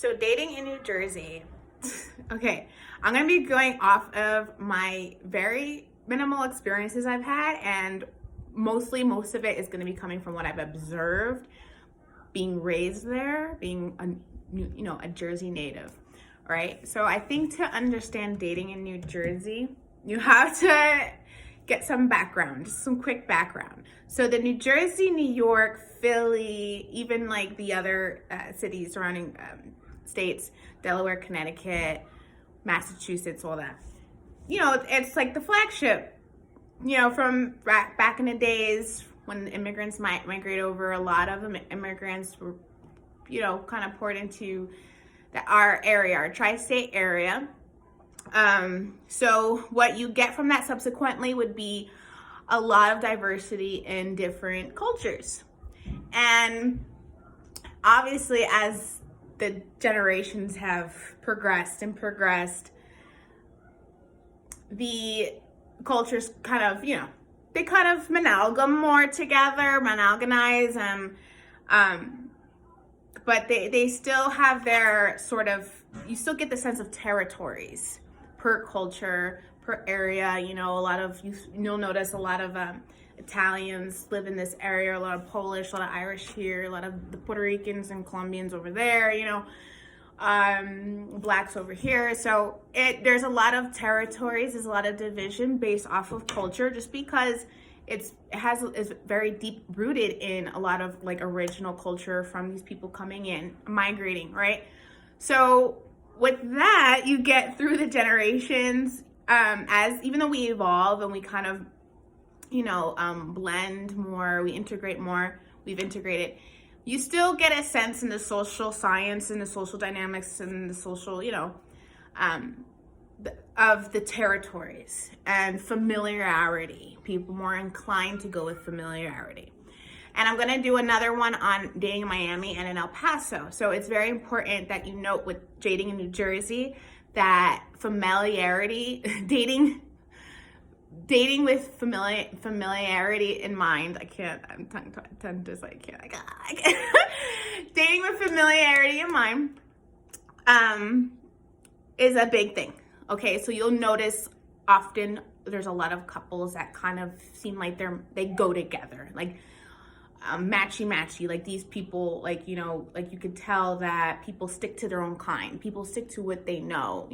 So dating in New Jersey. Okay, I'm gonna be going off of my very minimal experiences I've had, and mostly most of it is gonna be coming from what I've observed, being raised there, being a Jersey native. All right. So I think to understand dating in New Jersey, you have to get some background, just some quick background. So the New Jersey, New York, Philly, even like the other cities surrounding states, Delaware, Connecticut, Massachusetts, all that. It's like the flagship, from back in the days when immigrants might migrate over. A lot of immigrants were, kind of poured into our area, our tri-state area. So what you get from that subsequently would be a lot of diversity in different cultures. And obviously, as the generations have progressed, the cultures kind of, they kind of amalgam more together, monogamize, but they still have their sort of, you still get the sense of territories per culture, per area. You'll notice a lot of Italians live in this area, a lot of Polish, a lot of Irish here, a lot of the Puerto Ricans and Colombians over there, blacks over here. So there's a lot of territories, there's a lot of division based off of culture, just because is very deep rooted in a lot of like original culture from these people coming in, migrating, right? So with that, you get through the generations, even though we evolve and we kind of, blend more, we integrate more, we've integrated, you still get a sense in the social science and the social dynamics and the social, of the territories and familiarity. People more inclined to go with familiarity. And I'm gonna do another one on dating in Miami and in El Paso. So it's very important that you note with dating in New Jersey that familiarity, dating with familiarity in mind. I'm tongue just like, I can't. Dating with familiarity in mind is a big thing. Okay, so you'll notice often there's a lot of couples that kind of seem like they go together, like matchy, like these people, like you could tell that people stick to their own kind. People stick to what they know.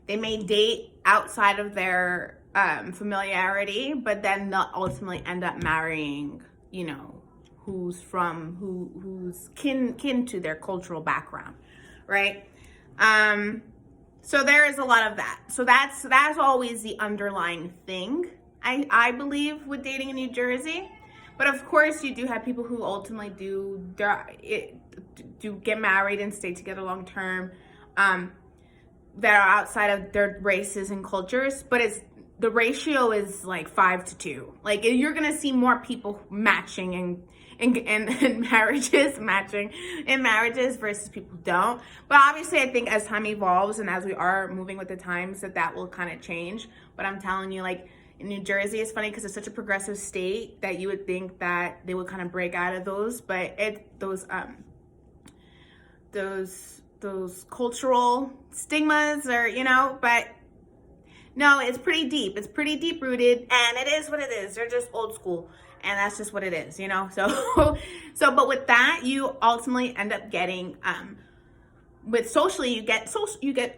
They may date outside of their familiarity, but then they'll ultimately end up marrying, who's kin to their cultural background, right? So there is a lot of that. So that's always the underlying thing, I believe, with dating in New Jersey. But of course, you do have people who ultimately do get married and stay together long term, that are outside of their races and cultures. But the ratio is like 5-2. Like you're gonna see more people matching in marriages, matching in marriages versus people don't. But obviously, I think as time evolves and as we are moving with the times, that will kind of change. But I'm telling you, like in New Jersey, it's funny because it's such a progressive state that you would think that they would kind of break out of those, but those cultural stigmas or but no, it's pretty deep. It's pretty deep rooted, and it is what it is. They're just old school, and that's just what it is, So but with that, you ultimately end up getting with socially, you get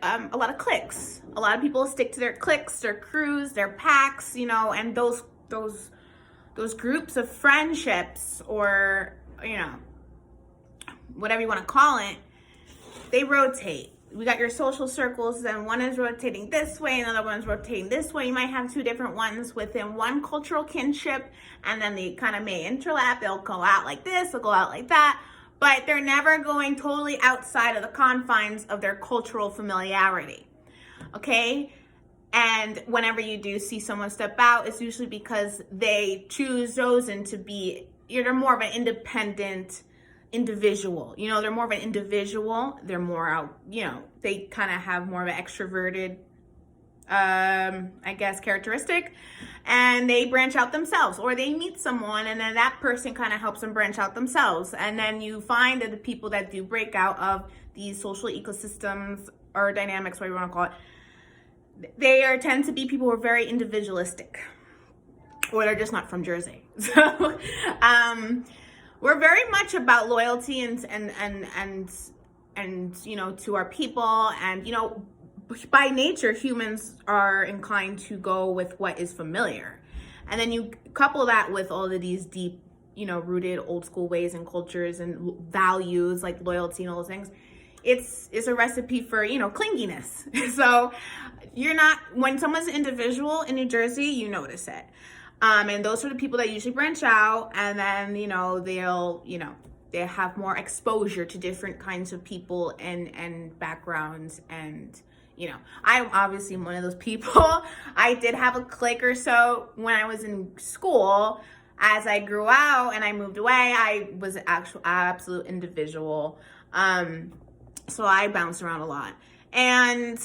a lot of cliques. A lot of people stick to their cliques, their crews, their packs, and those groups of friendships, or whatever you want to call it, they rotate. We got your social circles, and one is rotating this way, another one's rotating this way. You might have two different ones within one cultural kinship, and then they kind of may interlap. They'll go out like this, they'll go out like that, but they're never going totally outside of the confines of their cultural familiarity, okay? And whenever you do see someone step out, it's usually because they choose chosen to be, they're more of an independent individual. They're more of an individual. They're more out, they kind of have more of an extroverted, I guess, characteristic. and they branch out themselves, or they meet someone and then that person kind of helps them branch out themselves. And then you find that the people that do break out of these social ecosystems or dynamics, whatever you want to call it, they tend to be people who are very individualistic, or they're just not from Jersey. So we're very much about loyalty and to our people. And by nature, humans are inclined to go with what is familiar. And then you couple that with all of these deep, rooted old school ways and cultures and values like loyalty and all those things. It's a recipe for, clinginess. So when someone's an individual in New Jersey, you notice it. And those are the people that usually branch out, and then, they have more exposure to different kinds of people and backgrounds. And, I'm obviously one of those people. I did have a clique or so when I was in school. As I grew out and I moved away, I was an absolute individual. So I bounced around a lot. And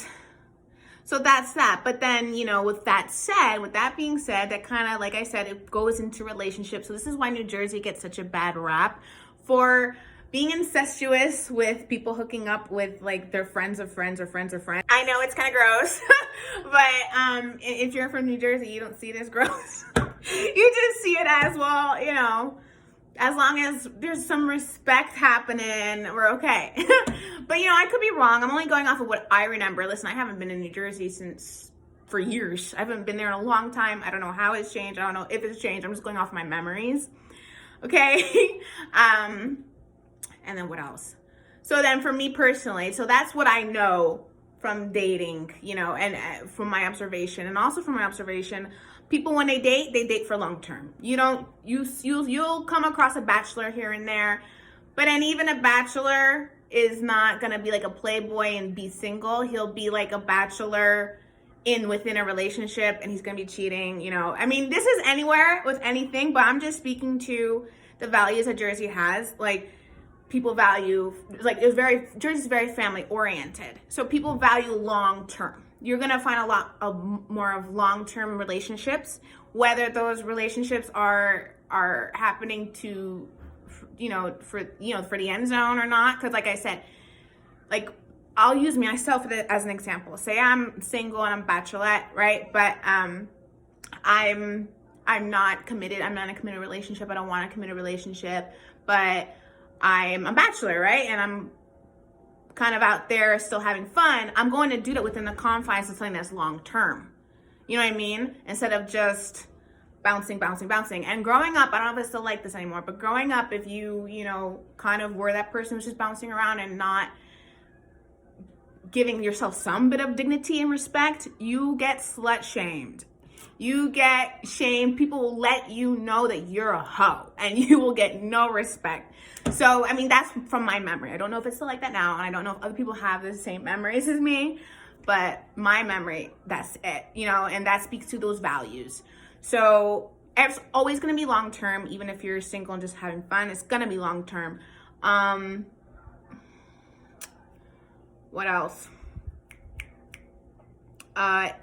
so that's that. But then, with that being said, that kind of, like I said, it goes into relationships. So this is why New Jersey gets such a bad rap for being incestuous with people hooking up with like their friends of friends or friends of friends. I know it's kind of gross, but if you're from New Jersey, you don't see it as gross. You just see it as, well, as long as there's some respect happening, we're okay. But, I could be wrong. I'm only going off of what I remember. Listen, I haven't been in New Jersey for years. I haven't been there in a long time. I don't know how it's changed. I don't know if it's changed. I'm just going off my memories. Okay. And then what else? So then for me personally, so that's what I know from dating, and from my observation. And also from my observation, people, when they date for long term. You'll come across a bachelor here and there, but then even a bachelor is not gonna be like a playboy and be single. He'll be like a bachelor within a relationship, and he's gonna be cheating. I mean, this is anywhere with anything, but I'm just speaking to the values that Jersey has. Like, people value, Jersey's very family oriented, so people value long term. You're going to find a lot of more of long-term relationships, whether those relationships are happening to, for the end zone or not. Because like I said, like, I'll use myself as an example. Say I'm single and I'm bachelorette, right? But I'm not committed. I'm not in a committed relationship. I don't want a committed relationship, but I'm a bachelor, right? And I'm kind of out there still having fun. I'm going to do that within the confines of something that's long term. You know what I mean? Instead of just bouncing. And growing up, I don't know if I still like this anymore, but growing up, if you kind of were that person who's just bouncing around and not giving yourself some bit of dignity and respect, you get slut shamed. You get shamed. People will let you know that you're a hoe, and you will get no respect. So, I mean, that's from my memory. I don't know if it's still like that now, and I don't know if other people have the same memories as me, but my memory, that's it, and that speaks to those values. So it's always going to be long-term, even if you're single and just having fun, it's going to be long-term. What else?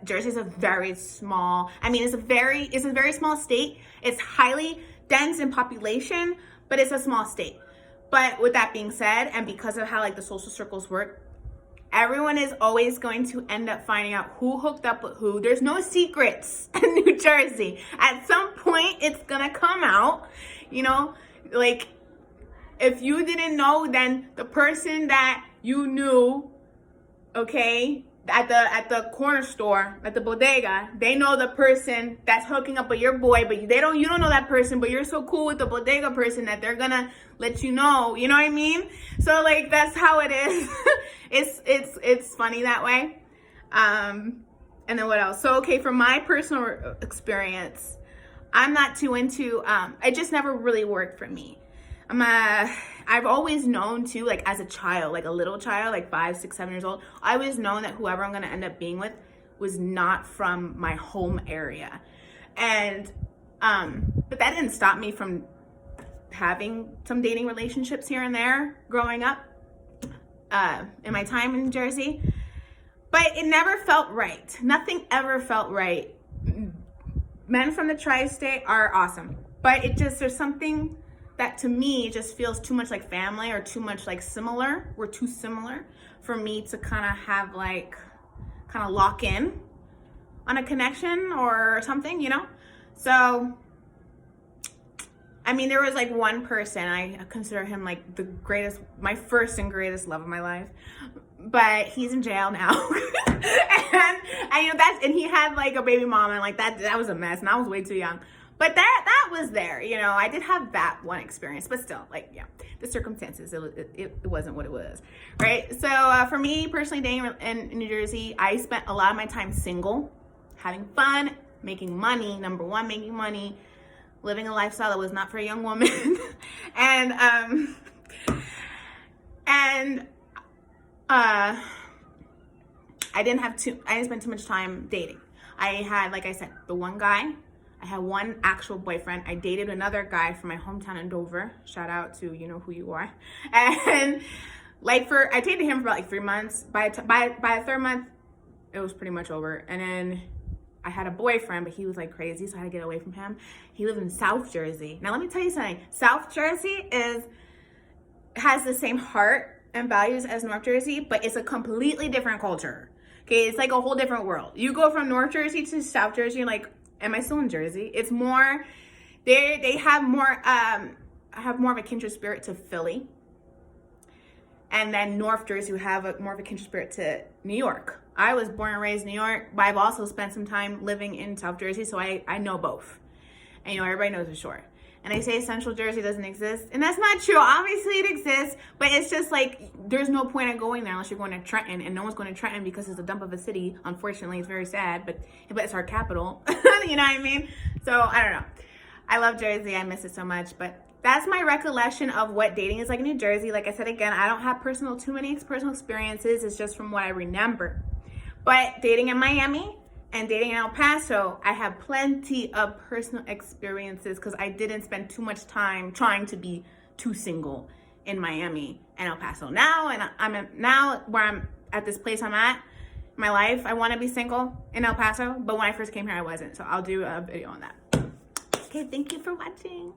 Jersey is a very small, it's a very small state. It's highly dense in population, but it's a small state. But with that being said, and because of how the social circles work, everyone is always going to end up finding out who hooked up with who. There's no secrets in New Jersey. At some point, it's gonna come out. If you didn't know, then the person that you knew, okay, at the corner store, at the bodega, they know the person that's hooking up with your boy, but you don't know that person, but you're so cool with the bodega person that they're gonna let you know. You know what I mean? So that's how it is. it's funny that way. And then what else? So okay, from my personal experience, I'm not too into. It just never really worked for me. I've always known too, as a child, a little child, 5, 6, 7 years old, I always known that whoever I'm going to end up being with was not from my home area. And, but that didn't stop me from having some dating relationships here and there growing up, in my time in Jersey, but it never felt right. Nothing ever felt right men from the tri-state are awesome, but there's something that to me just feels too much like family, or too much like similar. We're too similar for me to kind of lock in on a connection or something, you know? So, I mean, there was like one person, I consider him like my first and greatest love of my life, but he's in jail now. And he had like a baby mama, and like that was a mess, and I was way too young. But that was there, you know. I did have that one experience, but still, like, yeah, the circumstances, it wasn't what it was, right? So for me personally, dating in New Jersey, I spent a lot of my time single, having fun, making money. Number one, making money, living a lifestyle that was not for a young woman, and I didn't spend too much time dating. I had, like I said, the one guy. I had one actual boyfriend. I dated another guy from my hometown in Dover. Shout out to you know who you are. And I dated him for about like 3 months. By the third month, it was pretty much over. And then I had a boyfriend, but he was like crazy, so I had to get away from him. He lived in South Jersey. Now let me tell you something. South Jersey has the same heart and values as North Jersey, but it's a completely different culture. Okay, it's like a whole different world. You go from North Jersey to South Jersey, you're like, am I still in Jersey? It's more, they have more of a kindred spirit to Philly. And then North Jersey would have more of a kindred spirit to New York. I was born and raised in New York, but I've also spent some time living in South Jersey, so I know both. And you know, everybody knows the shore. And they say Central Jersey doesn't exist, and that's not true. Obviously it exists, but it's just like, there's no point in going there unless you're going to Trenton, and no one's going to Trenton because it's a dump of a city. Unfortunately, it's very sad, but it's our capital. You know what I mean? So I don't know. I love Jersey. I miss it so much, but that's my recollection of what dating is like in New Jersey. Like I said, again, I don't have too many personal experiences. It's just from what I remember. But dating in Miami and dating in El Paso, I have plenty of personal experiences because I didn't spend too much time trying to be too single in Miami and El Paso. Now, and now where I'm at this place I'm at in my life, I want to be single in El Paso, but when I first came here, I wasn't. So I'll do a video on that. Okay, thank you for watching.